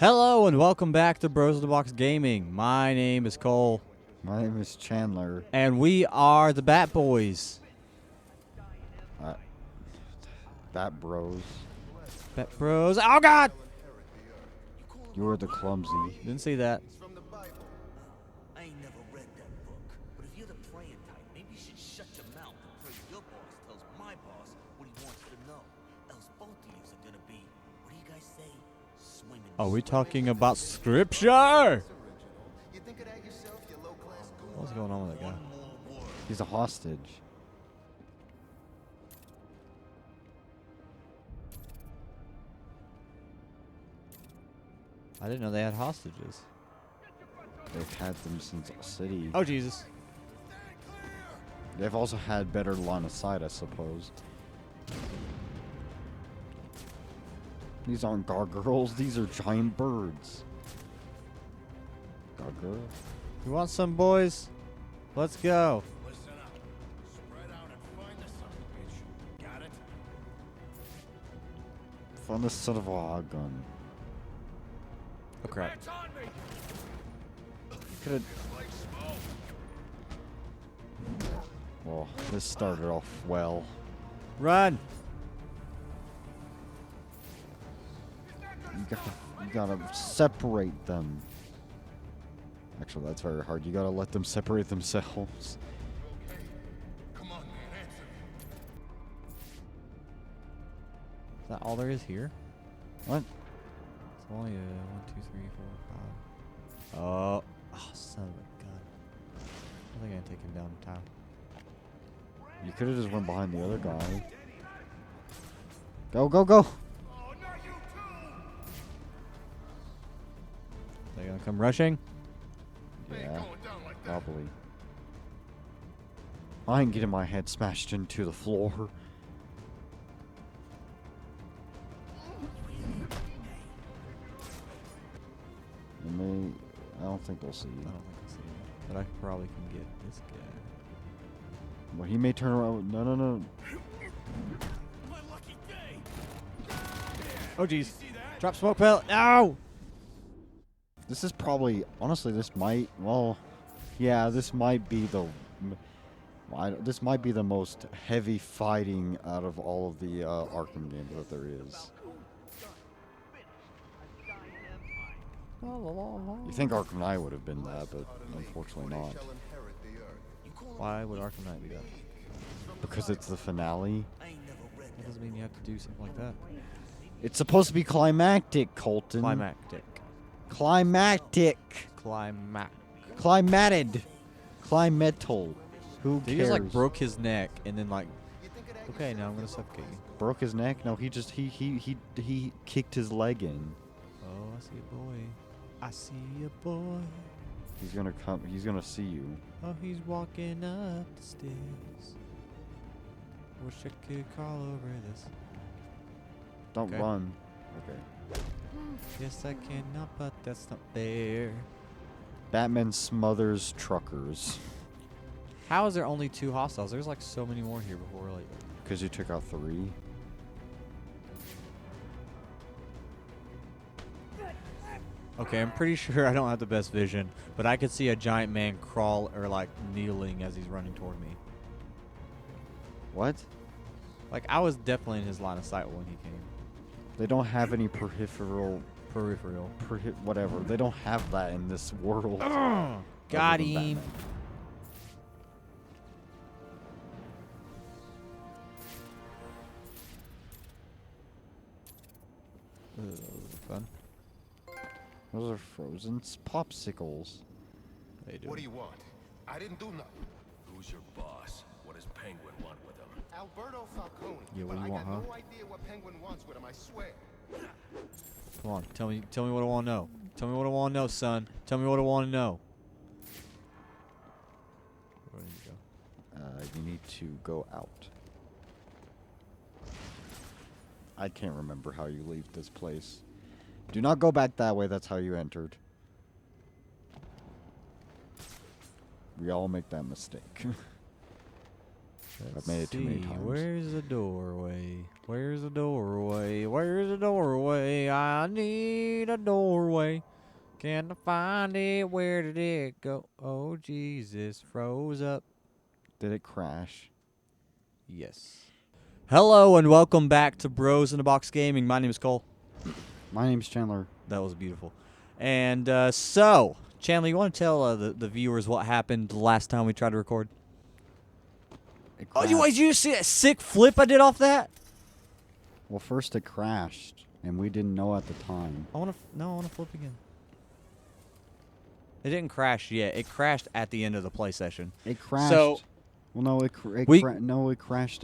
Hello and welcome back to Bros of the Box Gaming. My name is Cole. My name is Chandler. And we are the Bat Boys. Bat Bros. Bat Bros. Oh God! You are the clumsy. Didn't see that. I ain't never read that book, but if you're the praying type, maybe you should shut your mouth and pray your boss tells my boss what he wants you to know. Else both of yous are gonna be, what do you guys say? Swimming. Are we talking about scripture? What's going on with that guy? He's a hostage. I didn't know they had hostages. They've had them since City. Oh Jesus. They've also had better line of sight, I suppose. These aren't gargoyles, these are giant birds. Gargoyle? You want some, boys? Let's go. Listen up. Spread out and find the son of a bitch. Got it? Find the son of a gun. Oh crap. It's on me. Could've. Well, this started off well. Run! You gotta separate them. Actually, that's very hard. You gotta let them separate themselves. Okay. Come on, man. Answer me. Is that all there is here? What? It's only 1, 2, 3, 4, 5. Oh, son of a gun. I think I can take him down in time. You could have just went behind the other guy. Go, go, go! Oh, not you too. They gonna come rushing? They ain't Yeah, going down like that. probably. I ain't getting my head smashed into the floor. I don't think they'll see I you. don't think I see him. But I probably can get this guy. Well, he may turn around. No, no, no. My lucky day. Oh jeez. See that? Drop smoke pellet. No! This is probably, honestly, this might, well, yeah, this might be the, this might be the most heavy fighting out of all of the Arkham games that there is. You think Arkham Knight would have been that, but unfortunately not. Why would Arkham Knight be that? Because it's the finale. That doesn't mean you have to do something like that. It's supposed to be climactic, Colton. Climactic. Climactic. Climated. Climetal. Who He cares? just like broke his neck and then like, okay, now I'm gonna suffocate you. Broke his neck? No, he just he kicked his leg in. Oh, I see a boy. I see a boy. He's gonna come. He's gonna see you. Oh, he's walking up the stairs. Wish I could crawl over this. Don't Okay. run. Okay. Yes, I cannot, but that's not fair. Batman smothers truckers. How is there only 2 hostiles? There's like so many more here before, like. Because you took out 3. Okay, I'm pretty sure I don't have the best vision, but I could see a giant man crawl or like kneeling as he's running toward me. What? Like I was definitely in his line of sight when he came. They don't have any peripheral. Peripheral. Whatever. They don't have that in this world. Got other than him. Batman. Fun. Those are frozen popsicles. They do. What do you want? I didn't do nothing. Who's your boss? What does Penguin want with him? Alberto Falcone. Yeah, what but do you I want, got huh? no idea what Penguin wants with him, I swear. Come on, tell me what I want to know. Tell me what I want to know, son. Tell me what I want to know. Where do you go? You need to go out. I can't remember how you leave this place. Do not go back that way. That's how you entered. We all make that mistake. I've made it too many times. Where's the doorway? Where's the doorway? Where's the doorway? I need a doorway. Can't I find it? Where did it go? Oh, Jesus. Froze up. Did it crash? Yes. Hello and welcome back to Bros in a Box Gaming. My name is Cole. My name's Chandler. That was beautiful. And so, Chandler, you want to tell the viewers what happened the last time we tried to record? Oh, did you see that sick flip I did off that? Well, first it crashed, and we didn't know at the time. I want to flip again. It didn't crash yet. It crashed at the end of the play session. It crashed. So, well, no, it crashed.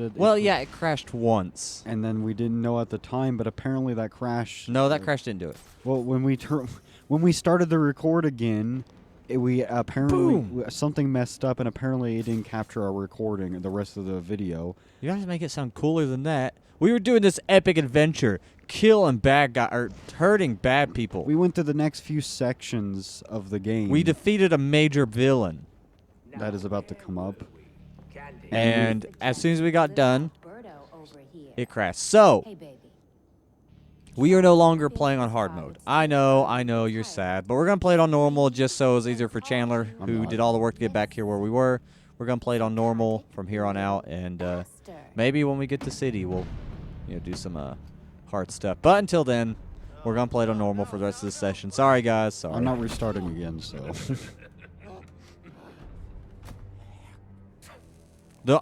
Yeah, it crashed once. And then we didn't know at the time, but apparently that crash. No, that crash didn't do it. Well, when we started the record again, we apparently something messed up, and apparently it didn't capture our recording, the rest of the video. You guys make it sound cooler than that. We were doing this epic adventure, killing hurting bad people. We went to the next few sections of the game. We defeated a major villain. That is about to come up. And as soon as we got done, it crashed. So, we are no longer playing on hard mode. I know, you're sad. But we're going to play it on normal just so it's easier for Chandler, who did all the work to get back here where we were. We're going to play it on normal from here on out. And maybe when we get to city, we'll do some hard stuff. But until then, we're going to play it on normal for the rest of the session. Sorry, guys. Sorry. I'm not restarting again, so.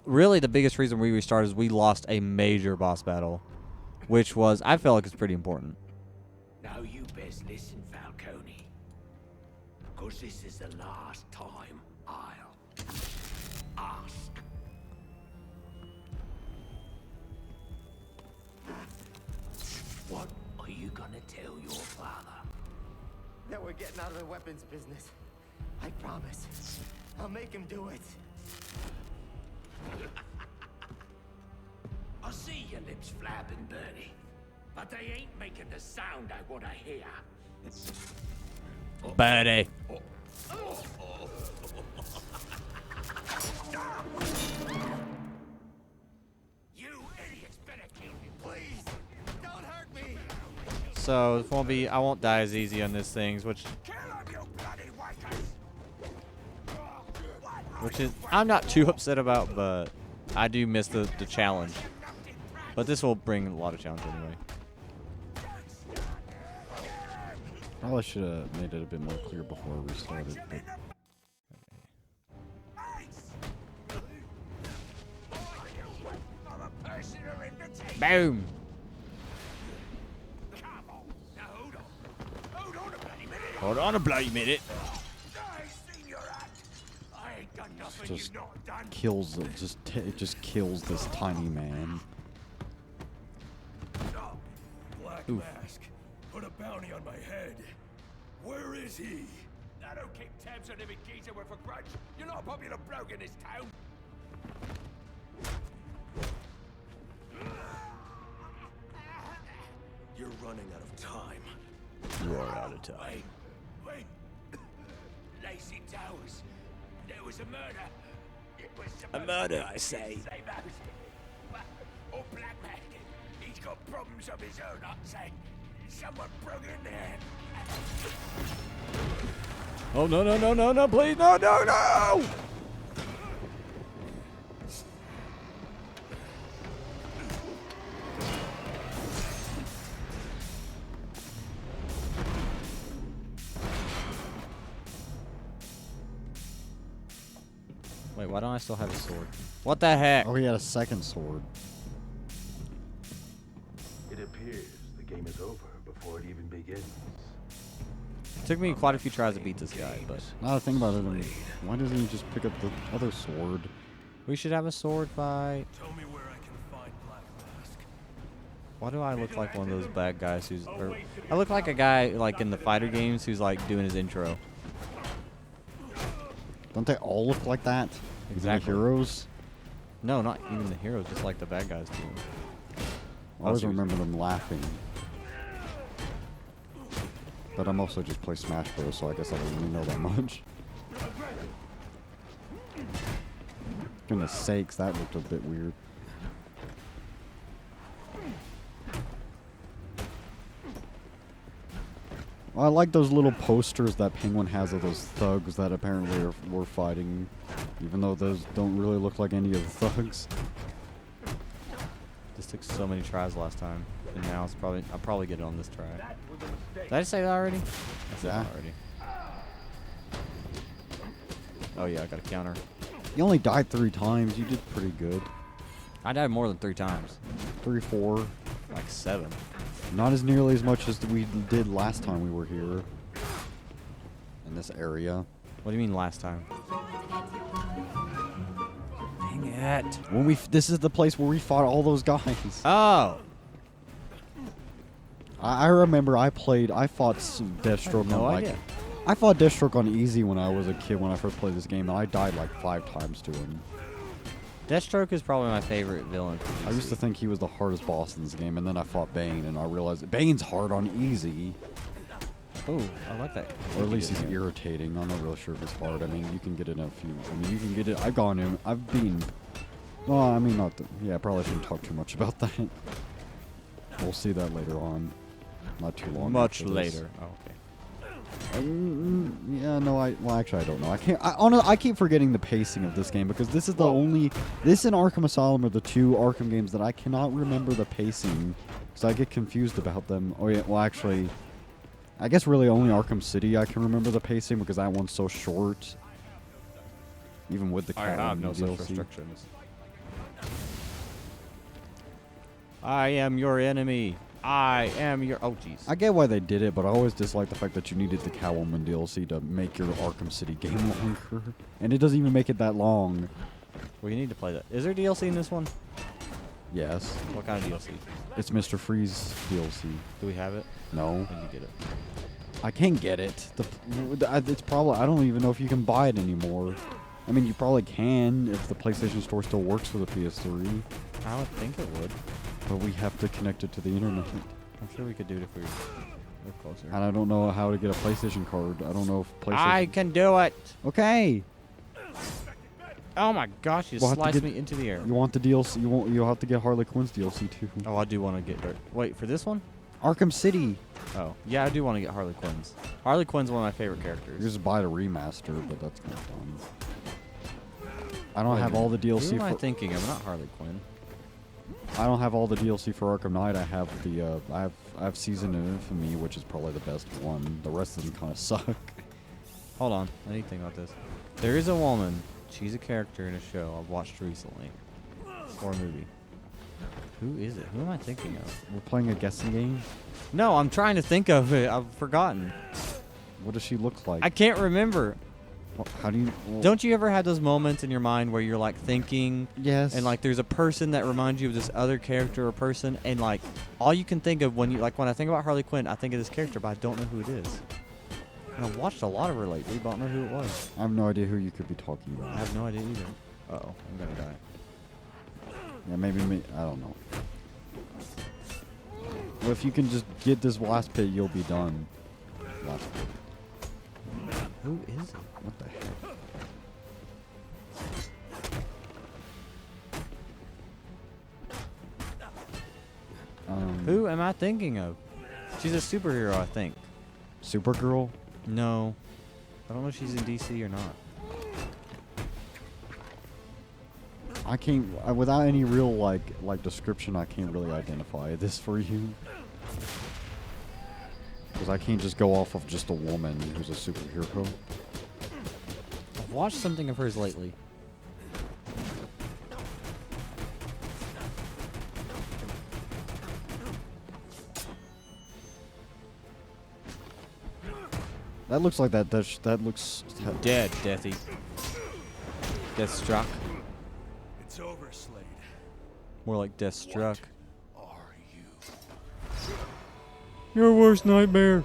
Really, the biggest reason we restarted is we lost a major boss battle, which was, I felt like it's pretty important. Now you best listen, Falcone. Because this is the last time I'll ask. What are you gonna tell your father? That we're getting out of the weapons business. I promise. I'll make him do it. I see your lips flapping, Bernie, but they ain't making the sound I want to hear. Birdie. You idiots better kill me, Please, don't hurt me. So I won't die as easy on these things, which is I'm not too upset about, but I do miss the challenge. But this will bring a lot of challenge anyway. Probably should have made it a bit more clear before we started. But Boom. Hold on a bloody minute. just kills it just kills this tiny man. Black Mask, put a bounty on my head. Where is he? I don't keep tabs on every geezer with a grudge. You're not a popular bloke in this town. You're running out of time. You are out of time. Wait. Lacey Towers. There was a murder. It was A murder, I say. Same house. Or Black Mask. He's got problems of his own, I'd say. Someone broke in there. Oh, no, no, no, no, no, please, no, no, no! Wait, why don't I still have a sword? What the heck? Oh, he had a second sword. It appears the game is over before it even begins. It took me quite a few tries to beat this guy, but Now to think about it, why doesn't he just pick up the other sword? we should have a sword fight. Tell me where I can find Black Mask. Why do I look like one of those bad guys who's... I look like a guy like in the fighter games who's like doing his intro. Don't they all look like that? Exactly. The heroes? No, not even the heroes, just like the bad guys do. I always remember them laughing. But I'm also just play Smash Bros, so I guess I don't really know that much. goodness sakes, that looked a bit weird. I like those little posters that Penguin has of those thugs that apparently were fighting, even though those don't really look like any of the thugs. This took so many tries last time, and now it's probably I'll probably get it on this try. Did I say that already? I said that already. Oh yeah, I got a counter. You only died 3 times. You did pretty good. I died more than 3 times. 3, 4. Like 7. Not as nearly as much as we did last time we were here. In this area. What do you mean last time? Dang it. When this is the place where we fought all those guys. Oh. I remember I fought Deathstroke No on idea. I fought Deathstroke on easy when I was a kid when I first played this game, and I died like 5 times to him. Deathstroke is probably my favorite villain. I used to think he was the hardest boss in this game, and then I fought Bane, and I realized that Bane's hard on easy. Ooh, I like that. Or at least he's irritating. I'm not really sure if it's hard. I mean, you can get it in a few. I mean, you can get it. I've gone in. I've been. Well, I mean, not. Yeah, I probably shouldn't talk too much about that. We'll see that later on. Not too long. Much after this. later. Oh, okay. Yeah, no, well, actually, I don't know. I keep forgetting the pacing of this game because this is the only. This and Arkham Asylum are the 2 Arkham games that I cannot remember the pacing because I get confused about them. Oh, yeah, well, actually, I guess really only Arkham City I can remember the pacing because that one's so short. Even with the I have no such DLC. restrictions. I am your enemy. I am your. Oh, jeez. I get why they did it, but I always dislike the fact that you needed the Catwoman DLC to make your Arkham City game longer. And it doesn't even make it that long. Well, you need to play that. Is there DLC in this one? Yes. What kind of DLC? It's Mr. Freeze DLC. Do we have it? No. When you get it? I can't get it. It's probably. I don't even know if you can buy it anymore. I mean, you probably can if the PlayStation Store still works for the PS3. I would think it would. But we have to connect it to the internet. I'm sure we could do it if we were closer. And I don't know how to get a PlayStation card. I don't know if PlayStation... I can do it. Okay. Oh my gosh! You We'll have to sliced get- me into the air. You want the DLC? You'll have to get Harley Quinn's DLC too. Oh, I do want to get. Wait for this one. Arkham City. Oh, yeah, I do want to get Harley Quinn's. Harley Quinn's one of my favorite You characters. just buy the remaster, but that's kind of dumb. I don't Wait a have all the minute. DLC Who am I for. thinking of? Not Harley Quinn. I don't have all the DLC for Arkham Knight. I have the. I have Season of Infamy, which is probably the best one. The rest of them kind of suck. Hold on, I need to think about this. There is a woman. She's a character in a show I've watched recently, or a movie. Who is it? Who am I thinking of? We're playing a guessing game. No, I'm trying to think of it. I've forgotten. What does she look like? I can't remember. How do you? Don't you ever have those moments in your mind where you're like thinking, Yes. and like there's a person that reminds you of this other character or person, and like all you can think of when you like when I think about Harley Quinn, I think of this character, but I don't know who it is. And I've watched a lot of her lately, but I don't know who it was. I have no idea who you could be talking I about. have no idea either. Uh-oh, I'm gonna die. Yeah, maybe me. I don't know. Well, if you can just get this last pit, you'll be done. Last pit. Who is it? What the heck? Who am I thinking of? She's a superhero, I think. Supergirl? No. I don't know if she's in DC or not. I can't. Without any real like description, I can't really identify this for you. Because I can't just go off of just a woman who's a superhero. I've watched something of hers lately. That looks like that. That looks. Dead, Deathy. Deathstroke. It's over, Slade. More like Deathstruck. Are you? Your worst nightmare.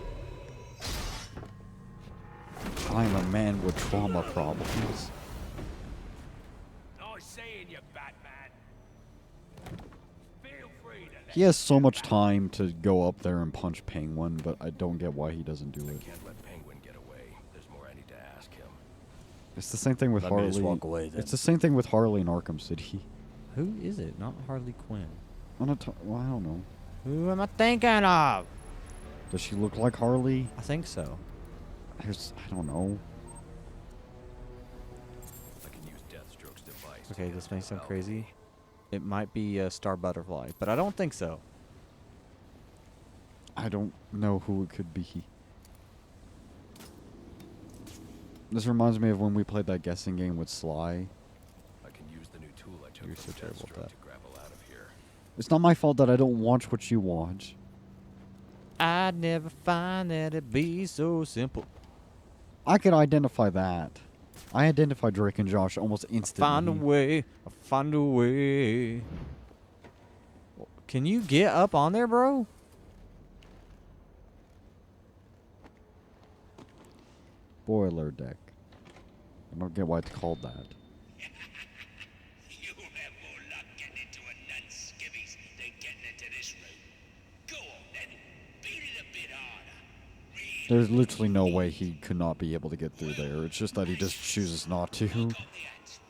I'm a man with trauma problems. Nice seeing you, Batman. Feel free to let He has so much time to go up there and punch Penguin, but I don't get why he doesn't do it. Can't let Penguin get away. There's more I need to ask him. It's the same thing with Let me Harley. just walk away then. It's the same thing with Harley in Arkham City. Who is it? Not Harley Quinn. Well, I don't know. Who am I thinking of? Does she look like Harley? I think so. I don't know. I can use Deathstroke's device. Okay, this may sound crazy. It might be Star Butterfly, but I don't think so. I don't know who it could be. This reminds me of when we played that guessing game with Sly. I can use the new tool I took You're from so terrible at Deathstroke that. to grapple out of here. It's not my fault that I don't watch what you watch. I'd never find that it'd be so simple. I could identify that. I identify Drake and Josh almost instantly. Find a way. I'll find a way. Can you get up on there, bro? Boiler deck. I don't get why it's called that. You have more luck getting into a nun's skivvies than getting into this room. Go on then, beat it a bit harder. There's literally no way he could not be able to get through there. It's just that he just chooses not to. Got the answer.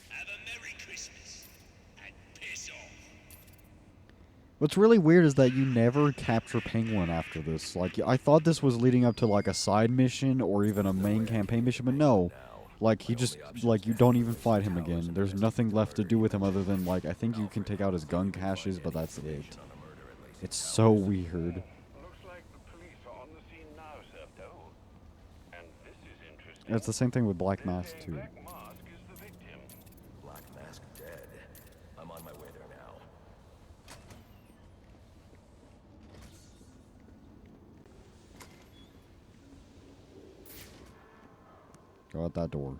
Have a Merry Christmas and piss off. What's really weird is that you never capture Penguin after this. Like, I thought this was leading up to, like, a side mission or even a main campaign mission, but no. Like, he just, like, you don't even fight him again. There's nothing left to do with him other than, like, I think you can take out his gun caches, but that's it. It's so weird. Looks like the police are on the scene now, Sir Doe. And this is interesting. It's the same thing with Black Mask, too. Black Mask is the victim. Black Mask dead. I'm on my way there now. Go out that door.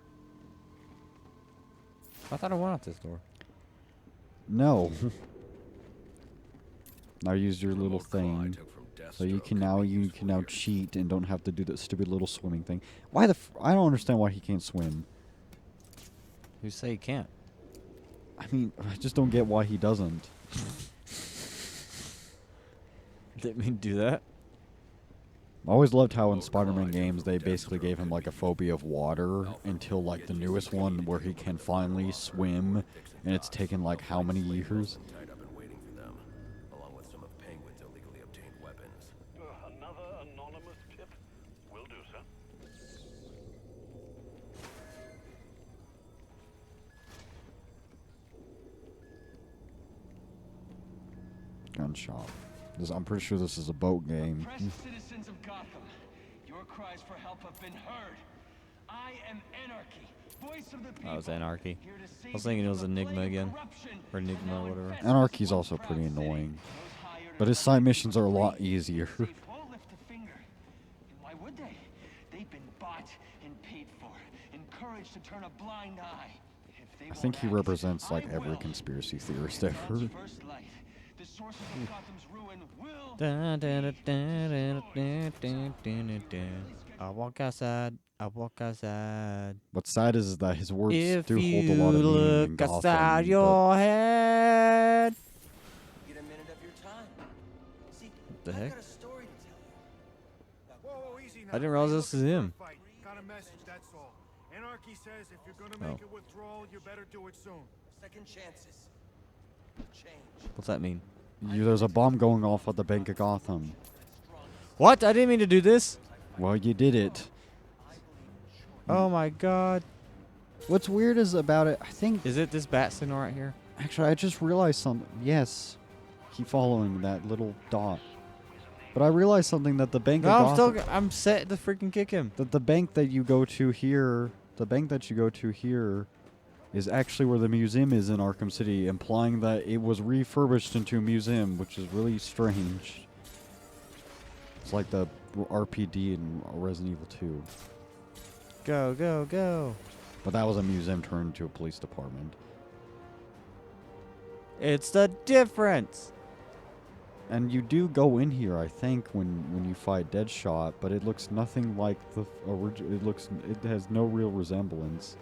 I thought I went out this door. No. Now use your little Remote claw I thing. took from So you Deathstroke can could be useful now here. cheat and don't have to do that stupid little swimming thing. Why the I don't understand why he can't swim. Who say you can't? I mean, I just don't get why he doesn't. Didn't mean to do that. I always loved how in Spider-Man games they basically gave him like a phobia of water until like the newest one where he can finally swim, and it's taken like how many years? Tied up and waiting for them, along with some of Penguin's illegally obtained weapons. Another anonymous tip? Will do, sir. Gun shop. I'm pretty sure this is a boat game. Oppressed citizens of Gotham, your cries for help have been heard. I am Anarchy, voice of the people. Oh, it was Anarchy. Here to save I was thinking it you was from the Enigma plague of again. corruption Or Enigma, now whatever. infests Anarchy's this also once pretty proud city. annoying. Those hired But his and side funded missions are a lot slaves easier. won't lift a finger. And why would they? They've been bought and paid for, encouraged to turn a blind eye. If they I think won't he act, represents like I every will. conspiracy theorist ever. God's first light, the sources of Gotham's ruin will Dun, dun, dun, dun, dun, dun, dun, dun, dun. I walk outside. I walk outside. What's sad is that his words If do hold you a lot of meaning in look Gotham. outside but your head. Get a minute of your time. See, The I've heck? got a story to tell you. Whoa, easy now. I didn't realize this is him. Fight. Got a message, that's all. Anarchy says if you're gonna Oh. make a withdrawal, you better do it soon. Second chances. Change. What's that mean? There's a bomb going off at the Bank of Gotham. What? I didn't mean to do this. Well, you did it. Oh my god. What's weird is about it, I think... Is it this bat signal right here? Actually, I just realized something. Yes. Keep following that little dot. But I realized something that the Bank No, of I'm Gotham... still. I'm set to freaking kick him. That the bank that you go to here... The bank that you go to here is actually where the museum is in Arkham City, implying that it was refurbished into a museum, which is really strange. It's like the RPD in Resident Evil 2. Go, go, go. But that was a museum turned into a police department. It's the difference. And you do go in here, I think, when you fight Deadshot, but it looks nothing like the original. It has no real resemblance.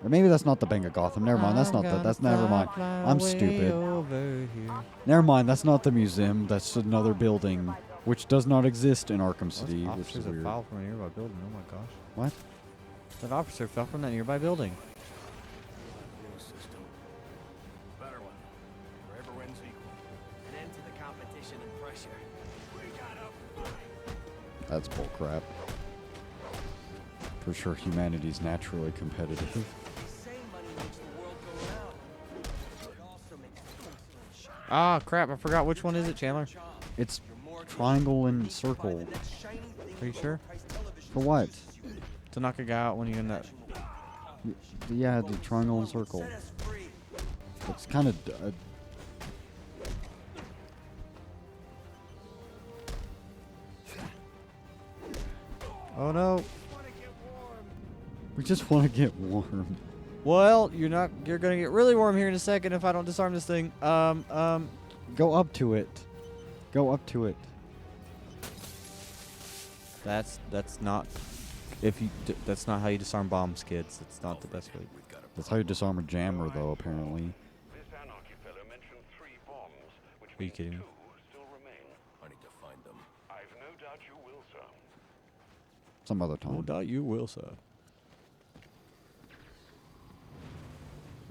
Or maybe that's not the Bank of Gotham. Never mind. That's not that. That's never mind. I'm stupid. Never mind. That's not the museum. That's another building, which does not exist in Arkham City, which is weird. File from a nearby building. Oh my gosh. What? That officer fell from that nearby building. New system. Better one. Where everyone's equal. An end to the competition and pressure. We gotta fight. That's bullcrap. For sure, humanity's naturally competitive. Say money makes the world go round. It also makes the shine. Ah, crap. I forgot which one is it, Chandler? It's triangle and circle. Are you sure? For what? To knock a guy out when you're in that. Yeah, the triangle and circle. It's kind of. Oh no. We just want to get warm. Well, you're not. You're gonna get really warm here in a second if I don't disarm this thing. Go up to it. Go up to it. That's not. If you. That's not how you disarm bombs, kids. It's not the best way. That's how you disarm a jammer, though, apparently. This Anarchy fellow mentioned 3 bombs, which Are you means kidding me? 2 still remain. I need to find them. I've no doubt you will, sir. Some other No time. doubt you will, sir.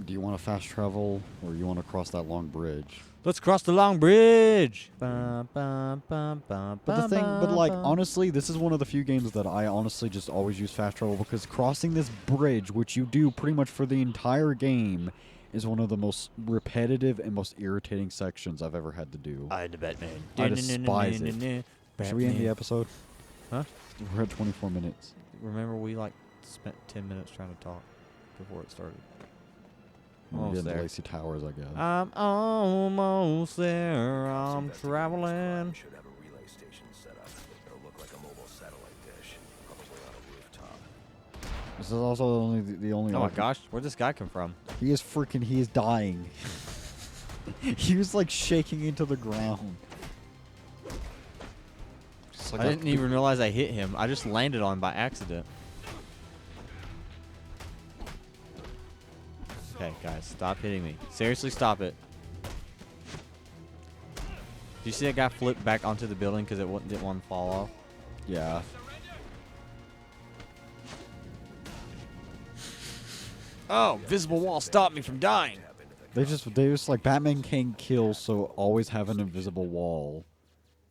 Do you want to fast travel, or you want to cross that long bridge? Let's cross the long bridge. But But like, honestly, this is one of the few games that I honestly just always use fast travel, because crossing this bridge, which you do pretty much for the entire game, is one of the most repetitive and most irritating sections I've ever had to do. I'm the Batman. I despise it. Should we end the episode? Huh? We're at 24 minutes. Remember, we like spent 10 minutes trying to talk before it started. We're Almost getting to there. Lacey Towers, I guess. I'm almost there. I'm traveling. Should have a relay station set up. It'll look like a mobile satellite dish, probably on a rooftop. This is also only the only. Oh my Arkham- gosh, where'd this guy come from? He is freaking. He is dying. He was like shaking into the ground. Just like I a didn't even realize I hit him. I just landed on him by accident. Okay, guys, stop hitting me. Seriously, stop it. Did you see that guy flip back onto the building because it didn't want to fall off? Yeah. Oh, visible wall stopped me from dying. They just like Batman can't kill, so always have an invisible wall.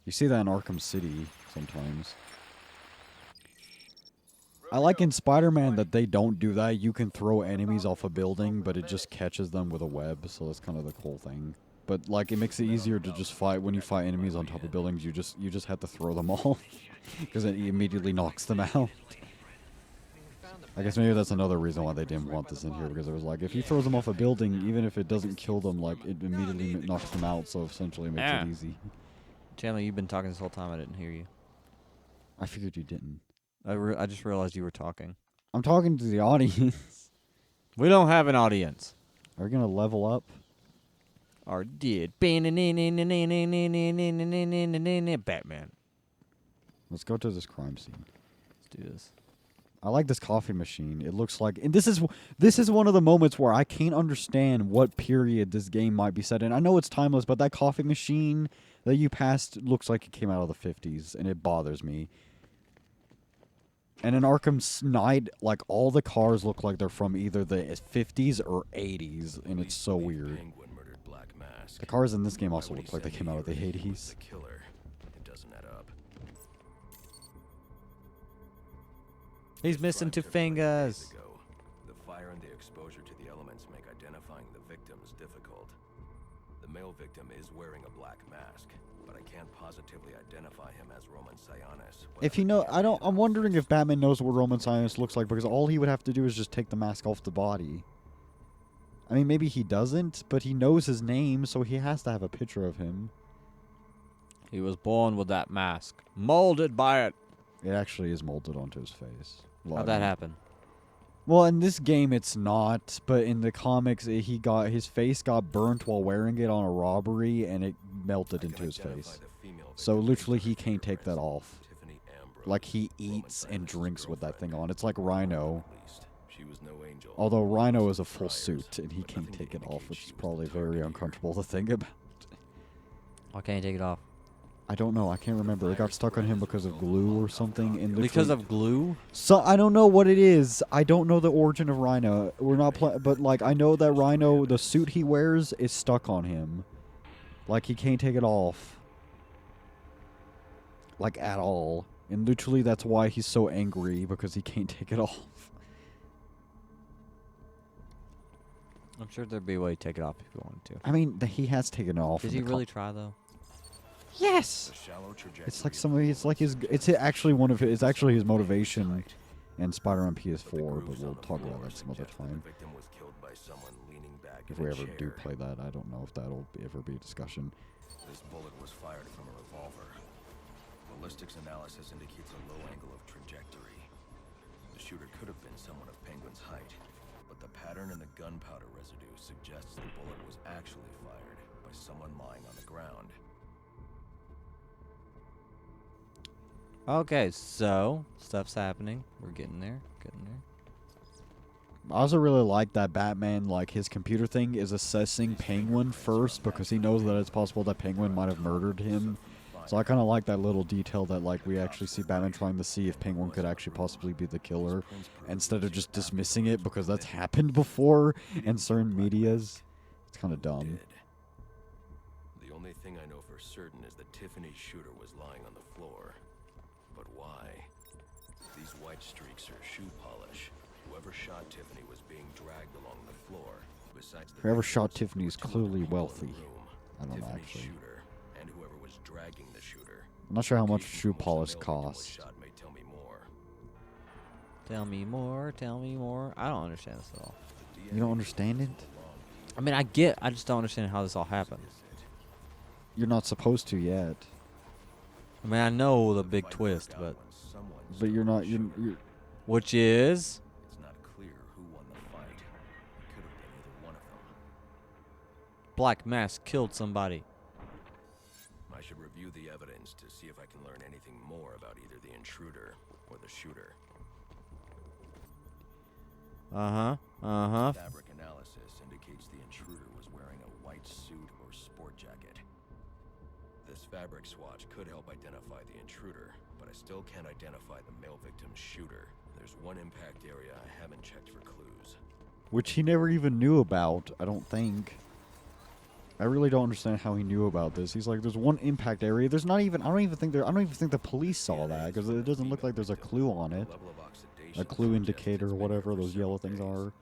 You see that in Arkham City sometimes. I like in Spider-Man that they don't do that. You can throw enemies off a building, but it just catches them with a web, so that's kind of the cool thing. But like, it makes it easier to just fight when you fight enemies on top of buildings. You just have to throw them off because it immediately knocks them out. I guess maybe that's another reason why they didn't want this in here, because it was like, if you throw them off a building, even if it doesn't kill them, like, it immediately knocks them out, so essentially it makes it easy. Chandler, you've been talking this whole time. I didn't hear you. I figured you didn't. I just realized you were talking. I'm talking to the audience. We don't have an audience. Are we going to level up? Or did. Batman. Let's go to this crime scene. Let's do this. I like this coffee machine. It looks like, and this is one of the moments where I can't understand what period this game might be set in. I know it's timeless, but that coffee machine that you passed looks like it came out of the 50s, and it bothers me. And in Arkham Knight, like, all the cars look like they're from either the 50s or 80s, and it's so weird. Penguin murdered Black Mask. The cars in this game Why also would look he like they send came out of the me here if he was 80s. the killer? It doesn't add up. He's missing two fingers. The fire and the exposure to the elements make identifying the victims difficult. The male victim is wearing a black mask, but I can't positively identify him as Roman Sionis. If he know, I'm wondering if Batman knows what Roman Sionis looks like, because all he would have to do is just take the mask off the body. I mean, maybe he doesn't, but he knows his name, so he has to have a picture of him. He was born with that mask. Molded by it. It actually is molded onto his face. How'd that happen? Well, in this game it's not, but in the comics his face got burnt while wearing it on a robbery, and it melted into his face. So literally he can't take that off. Like, he eats and drinks with that thing on. It's like Rhino. Although Rhino is a full suit and he can't take it off, which is probably very uncomfortable to think about. Why can't you take it off? I don't know. I can't remember. It got stuck on him because of glue or something. And Because of glue? So I don't know what it is. I don't know the origin of Rhino. We're not but like I know that Rhino, the suit he wears is stuck on him. Like he can't take it off. Like at all. And literally that's why he's so angry, because he can't take it off. I'm sure there'd be a way to take it off if you wanted to. I mean, he has taken it off. Did he really try though? Yes. It's like somebody. It's like his. It's actually one of his. It's actually his motivation in Spider-Man PS4. But we'll talk about that some other time. If we ever do play that, I don't know if that'll ever be a discussion. This bullet was fired from a revolver. Ballistics analysis indicates a low angle of trajectory. The shooter could have been someone of Penguin's height, but the pattern in the gunpowder residue suggests the bullet was actually fired by someone lying on the ground. Okay, so stuff's happening. We're getting there. Getting there. I also really like that Batman, like his computer thing, is assessing Penguin first because he knows that it's possible that Penguin might have murdered him. So I kind of like that little detail that like we actually see Batman trying to see if Penguin could actually possibly be the killer instead of just dismissing it because that's happened before in certain medias. It's kind of dumb. The only thing I know for certain is that Tiffany's shooter was lying on the floor. But why? These white streaks are shoe polish. Whoever shot Tiffany was being dragged along the floor. Besides the Whoever shot Tiffany is clearly wealthy. I don't know, Tiffany's actually. shooter and whoever was dragging the shooter. I'm not sure how much shoe polish costs. Shot may tell me more. Tell me more. Tell me more. I don't understand this at all. You don't understand it? I mean, I just don't understand how this all happened. You're not supposed to yet. I mean, I know the big twist, but you're not. You're which is It's not clear who won the fight. It could have been either one of them. Black Mask killed somebody. I should review the evidence to see if I can learn anything more about either the intruder or the shooter. Fabric analysis indicates the intruder was wearing a white suit or sport jacket. This fabric swatch could help identify the intruder, but I still can't identify the male victim's shooter. There's one impact area I haven't checked for clues. Which he never even knew about, I don't think. I really don't understand how he knew about this. He's like, there's one impact area. There's not even. I don't even think the police saw that because it doesn't look like there's a clue on it. A clue indicator or whatever those yellow things are.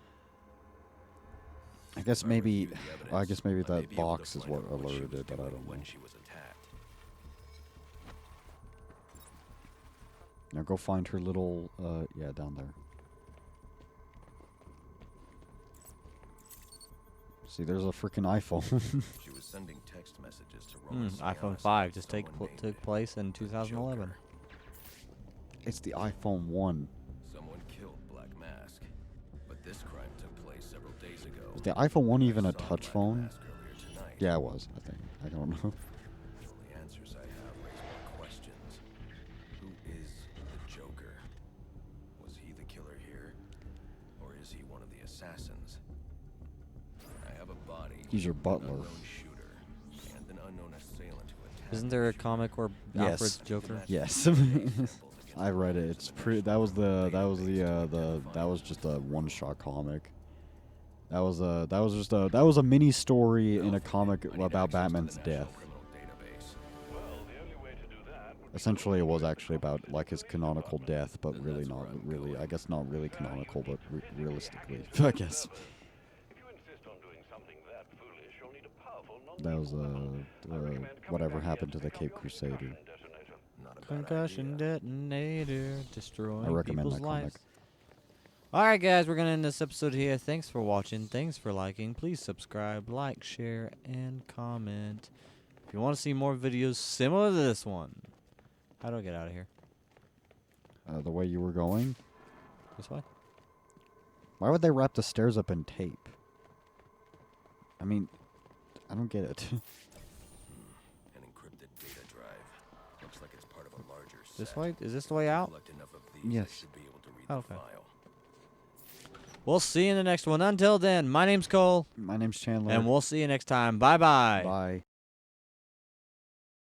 I guess maybe that box is what alerted it, but I don't know. Now go find her little, yeah, down there. See, there's a freaking iPhone. She was sending text messages to iPhone 5 just took place in 2011. It's the iPhone 1. Someone killed Black Mask, but this crime took place several days ago. Was the iPhone 1 even a touch phone? Yeah, it was, I think. I don't know. The only answers I have raise more questions. Who is the Joker? Was he the killer here? Or is he one of the assassins? I have a body. He's your butler. An unknown shooter, and an unknown assailant who attacked Isn't there a comic where Alfred's Joker? Yes. I read it. It's pretty. That was just a one-shot comic. That was a mini story in a comic about Batman's death. Essentially, it was actually about like his canonical death, but really not really. I guess not really canonical, but realistically, I guess. That was whatever happened to the Cape Crusader. Concussion detonator, destroying I recommend people's that comic. lives. Alright guys, we're going to end this episode here. Thanks for watching. Thanks for liking. Please subscribe, like, share, and comment. If you want to see more videos similar to this one. How do I get out of here? The way you were going? This way? Why would they wrap the stairs up in tape? I mean, I don't get it. An encrypted data drive. Looks like it's part of a larger set. This way? Is this the way out? Collect enough of these, Yes. I should be able to read Okay. the file. We'll see you in the next one. Until then, my name's Cole. My name's Chandler. And we'll see you next time. Bye-bye. Bye.